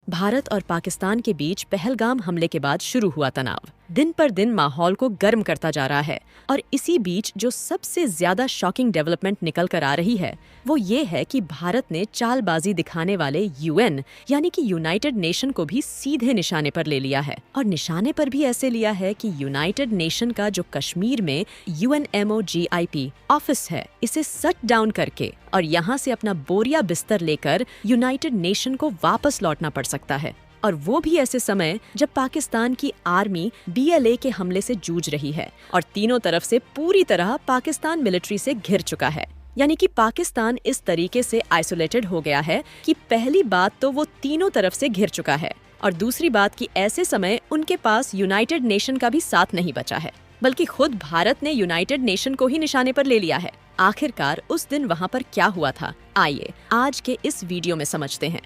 भारत और पाकिस्तान के बीच पहलगाम हमले के बाद शुरू हुआ तनाव दिन पर दिन माहौल को गर्म करता जा रहा है और इसी बीच जो सबसे ज्यादा शॉकिंग डेवलपमेंट निकल कर आ रही है वो ये है कि भारत ने चालबाजी दिखाने वाले यूएन यानी कि यूनाइटेड नेशन को भी सीधे निशाने पर ले लिया है। और निशाने पर भी ऐसे लिया है कि यूनाइटेड नेशन का जो कश्मीर में UNMOGIP ऑफिस है इसे शट डाउन करके और यहाँ से अपना बोरिया बिस्तर लेकर यूनाइटेड नेशन को वापस लौटना पड़ सकता है। और वो भी ऐसे समय जब पाकिस्तान की आर्मी BLA के हमले से जूझ रही है और तीनों तरफ से पूरी तरह पाकिस्तान मिलिट्री से घिर चुका है। यानी कि पाकिस्तान इस तरीके से आइसोलेटेड हो गया है कि पहली बात तो वो तीनों तरफ से घिर चुका है और दूसरी बात कि ऐसे समय उनके पास यूनाइटेड नेशन का भी साथ नहीं बचा है, बल्कि खुद भारत ने यूनाइटेड नेशन को ही निशाने पर ले लिया है। आखिरकार उस दिन वहाँ पर क्या हुआ था, आइए आज के इस वीडियो में समझते हैं।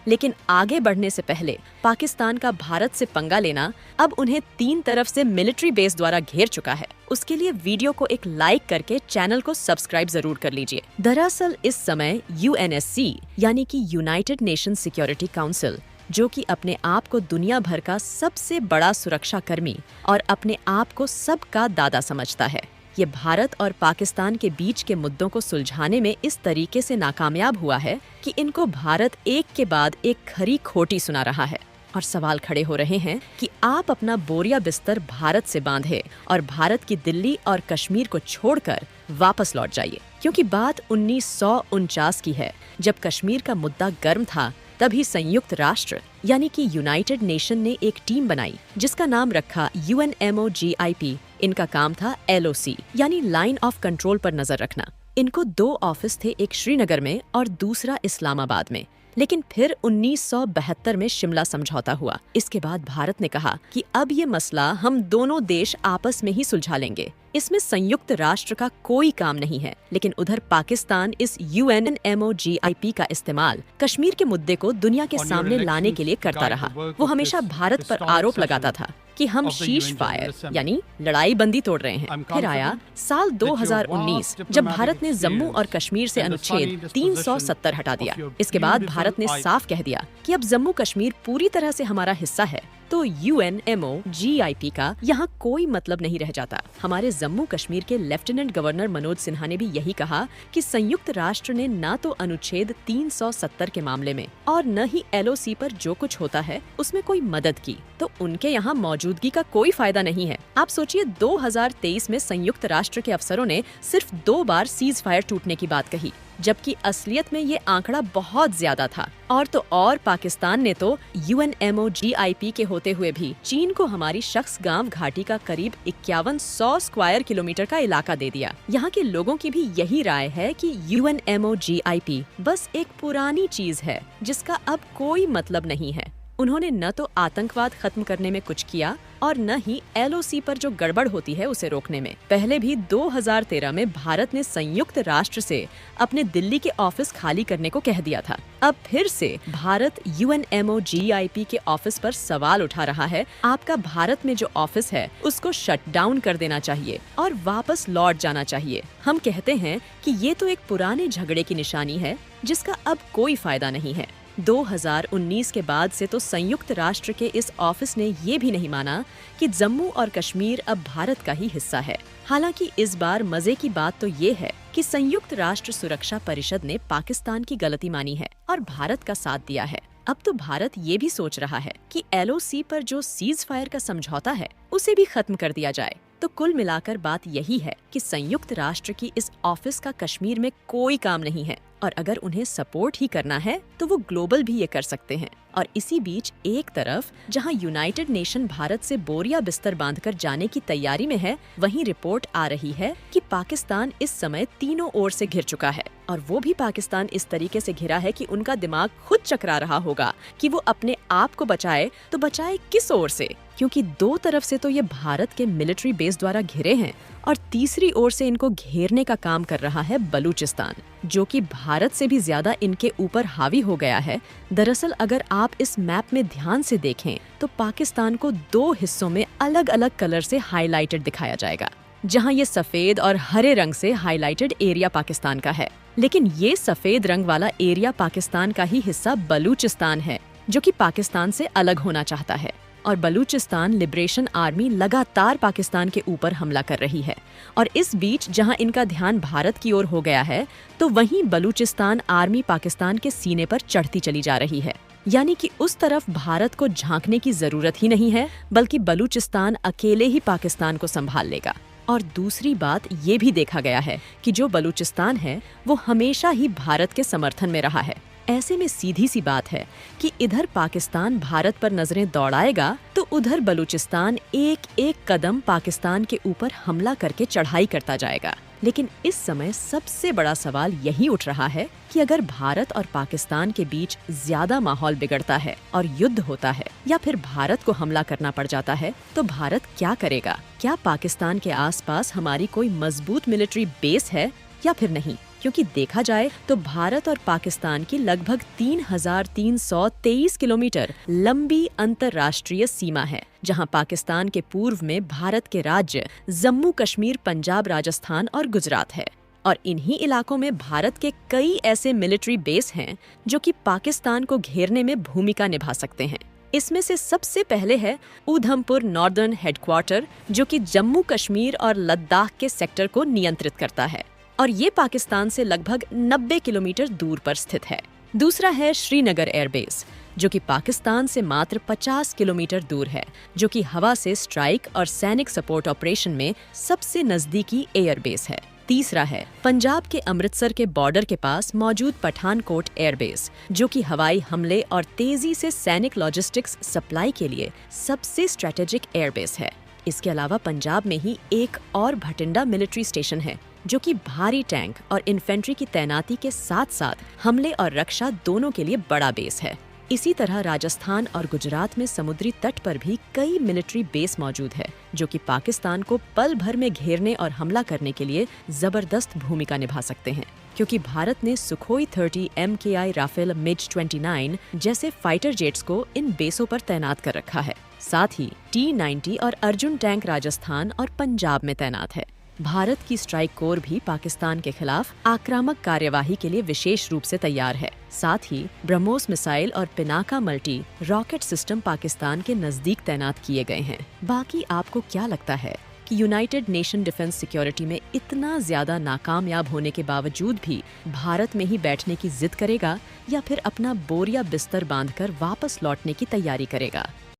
लेकिन आगे बढ़ने से पहले पाकिस्तान का भारत से पंगा लेना अब उन्हें तीन तरफ से मिलिट्री बेस द्वारा घेर चुका है। उसके लिए वीडियो को एक लाइक करके चैनल को सब्सक्राइब जरूर कर लीजिए। दरअसल इस समय UNSC यानी कि यूनाइटेड नेशन सिक्योरिटी काउंसिल, जो कि अपने आप को दुनिया भर का सबसे बड़ा सुरक्षा कर्मी और अपने आप को सबका दादा समझता है, ये भारत और पाकिस्तान के बीच के मुद्दों को सुलझाने में इस तरीके से नाकामयाब हुआ है कि इनको भारत एक के बाद एक खरी खोटी सुना रहा है। और सवाल खड़े हो रहे हैं कि आप अपना बोरिया बिस्तर भारत से बांधे और भारत की दिल्ली और कश्मीर को छोड़कर वापस लौट जाइए, क्योंकि बात 1949 की है, जब कश्मीर का मुद्दा गर्म था। तभी संयुक्त राष्ट्र यानी कि यूनाइटेड नेशन ने एक टीम बनाई जिसका नाम रखा UNMOGIP। इनका काम था LOC यानी लाइन ऑफ कंट्रोल पर नजर रखना। इनको 2 ऑफिस थे, एक श्रीनगर में और दूसरा इस्लामाबाद में। लेकिन फिर 1972 में शिमला समझौता हुआ। इसके बाद भारत ने कहा कि अब ये मसला हम दोनों देश आपस में ही सुलझा लेंगे, इसमें संयुक्त राष्ट्र का कोई काम नहीं है। लेकिन उधर पाकिस्तान इस UNMOGIP का इस्तेमाल कश्मीर के मुद्दे को दुनिया के सामने लाने के लिए करता रहा। वो हमेशा भारत पर आरोप लगाता था कि हम शीश फायर यानी लड़ाई बंदी तोड़ रहे हैं। फिर आया साल 2019 जब भारत ने जम्मू और कश्मीर से अनुच्छेद 370 हटा दिया। इसके बाद भारत ने साफ कह दिया कि अब जम्मू कश्मीर पूरी तरह से हमारा हिस्सा है, तो UNMOGIP का यहाँ कोई मतलब नहीं रह जाता। हमारे जम्मू कश्मीर के लेफ्टिनेंट गवर्नर मनोज सिन्हा ने भी यही कहा कि संयुक्त राष्ट्र ने न तो अनुच्छेद 370 के मामले में और न ही LOC पर जो कुछ होता है उसमें कोई मदद की, तो उनके यहाँ मौजूदगी का कोई फायदा नहीं है। आप सोचिए 2023 में संयुक्त राष्ट्र के अफसरों ने सिर्फ 2 बार सीज फायर टूटने की बात कही, जबकि असलियत में ये आंकड़ा बहुत ज्यादा था। और तो और पाकिस्तान ने तो UNMOGIP के होते हुए भी चीन को हमारी शख्स गांव घाटी का करीब 5100 स्क्वायर किलोमीटर का इलाका दे दिया। यहाँ के लोगों की भी यही राय है कि UNMOGIP बस एक पुरानी चीज है जिसका अब कोई मतलब नहीं है। उन्होंने न तो आतंकवाद खत्म करने में कुछ किया और न ही LOC पर जो गड़बड़ होती है उसे रोकने में। पहले भी 2013 में भारत ने संयुक्त राष्ट्र से अपने दिल्ली के ऑफिस खाली करने को कह दिया था। अब फिर से भारत UNMOGIP के ऑफिस पर सवाल उठा रहा है। आपका भारत में जो ऑफिस है उसको शट डाउन कर देना चाहिए और वापस लौट जाना चाहिए। हम कहते हैं कि ये तो एक पुराने झगड़े की निशानी है जिसका अब कोई फायदा नहीं है। 2019 के बाद से तो संयुक्त राष्ट्र के इस ऑफिस ने ये भी नहीं माना कि जम्मू और कश्मीर अब भारत का ही हिस्सा है। हालांकि इस बार मजे की बात तो ये है कि संयुक्त राष्ट्र सुरक्षा परिषद ने पाकिस्तान की गलती मानी है और भारत का साथ दिया है। अब तो भारत ये भी सोच रहा है कि LOC पर जो सीज फायर का समझौता है उसे भी खत्म कर दिया जाए। तो कुल मिलाकर बात यही है कि संयुक्त राष्ट्र की इस ऑफिस का कश्मीर में कोई काम नहीं है और अगर उन्हें सपोर्ट ही करना है तो वो ग्लोबल भी ये कर सकते हैं। और इसी बीच एक तरफ जहां यूनाइटेड नेशन भारत से बोरिया बिस्तर बांधकर जाने की तैयारी में है, वहीं रिपोर्ट आ रही है कि पाकिस्तान इस समय तीनों ओर से घिर चुका है। और वो भी पाकिस्तान इस तरीके से घिरा है कि उनका दिमाग खुद चकरा रहा होगा कि वो अपने आप को बचाए तो बचाए किस ओर से, क्योंकि 2 तरफ से तो ये भारत के मिलिट्री बेस द्वारा घिरे हैं और तीसरी ओर से इनको घेरने का काम कर रहा है बलूचिस्तान, जो कि भारत से भी ज्यादा इनके ऊपर हावी हो गया है। दरअसल अगर आप इस मैप में ध्यान से देखें तो पाकिस्तान को 2 हिस्सों में अलग अलग कलर से हाईलाइटेड दिखाया जाएगा। जहां ये सफेद और हरे रंग से हाईलाइटेड एरिया पाकिस्तान का है। लेकिन ये सफेद रंग वाला एरिया पाकिस्तान का ही हिस्सा बलूचिस्तान है, जो कि पाकिस्तान से अलग होना चाहता है। और बलूचिस्तान लिबरेशन आर्मी लगातार पाकिस्तान के ऊपर हमला कर रही है। और इस बीच जहां इनका ध्यान भारत की ओर हो गया है, तो वहीं बलूचिस्तान आर्मी पाकिस्तान के सीने पर चढ़ती चली जा रही है। यानी कि उस तरफ भारत को झांकने की जरूरत ही नहीं है, बल्कि बलूचिस्तान अकेले ही पाकिस्तान को संभाल लेगा। और दूसरी बात ये भी देखा गया है कि जो बलूचिस्तान है वो हमेशा ही भारत के समर्थन में रहा है। ऐसे में सीधी सी बात है कि इधर पाकिस्तान भारत पर नजरें दौड़ाएगा तो उधर बलूचिस्तान एक एक कदम पाकिस्तान के ऊपर हमला करके चढ़ाई करता जाएगा। लेकिन इस समय सबसे बड़ा सवाल यही उठ रहा है कि अगर भारत और पाकिस्तान के बीच ज्यादा माहौल बिगड़ता है और युद्ध होता है, या फिर भारत को हमला करना पड़ जाता है, तो भारत क्या करेगा? क्या पाकिस्तान के आसपास हमारी कोई मजबूत मिलिट्री बेस है या फिर नहीं? क्योंकि देखा जाए तो भारत और पाकिस्तान की लगभग 3,323 किलोमीटर लंबी अंतर्राष्ट्रीय सीमा है, जहां पाकिस्तान के पूर्व में भारत के राज्य जम्मू कश्मीर, पंजाब, राजस्थान और गुजरात है। और इन्हीं इलाकों में भारत के कई ऐसे मिलिट्री बेस हैं जो कि पाकिस्तान को घेरने में भूमिका निभा सकते हैं। इसमें से सबसे पहले है ऊधमपुर नॉर्दर्न हेडक्वार्टर, जो कि जम्मू कश्मीर और लद्दाख के सेक्टर को नियंत्रित करता है, और ये पाकिस्तान से लगभग 90 किलोमीटर दूर पर स्थित है। दूसरा है श्रीनगर एयरबेस, जो कि पाकिस्तान से मात्र 50 किलोमीटर दूर है, जो कि हवा से स्ट्राइक और सैनिक सपोर्ट ऑपरेशन में सबसे नजदीकी एयरबेस है। तीसरा है पंजाब के अमृतसर के बॉर्डर के पास मौजूद पठानकोट एयरबेस, जो कि हवाई हमले और तेजी से सैनिक लॉजिस्टिक्स सप्लाई के लिए सबसे स्ट्रेटेजिक एयरबेस है। इसके अलावा पंजाब में ही एक और भटिंडा मिलिट्री स्टेशन है, जो कि भारी टैंक और इन्फेंट्री की तैनाती के साथ साथ हमले और रक्षा दोनों के लिए बड़ा बेस है। इसी तरह राजस्थान और गुजरात में समुद्री तट पर भी कई मिलिट्री बेस मौजूद है, जो कि पाकिस्तान को पल भर में घेरने और हमला करने के लिए जबरदस्त भूमिका निभा सकते हैं। क्योंकि भारत ने सुखोई 30 MKI राफेल मिज 29 जैसे फाइटर जेट्स को इन बेसों पर तैनात कर रखा है। साथ ही T-90 और अर्जुन टैंक राजस्थान और पंजाब में तैनात है। भारत की स्ट्राइक कोर भी पाकिस्तान के खिलाफ आक्रामक कार्यवाही के लिए विशेष रूप से तैयार है। साथ ही ब्रह्मोस मिसाइल और Pinaka multi rocket system Pakistan के नजदीक तैनात किए गए हैं। बाकी आपको क्या लगता है कि यूनाइटेड नेशन डिफेंस सिक्योरिटी में इतना ज्यादा नाकामयाब होने के बावजूद भी भारत में ही बैठने की जिद करेगा, या फिर अपना बोरिया बिस्तर बांधकर वापस लौटने की तैयारी करेगा?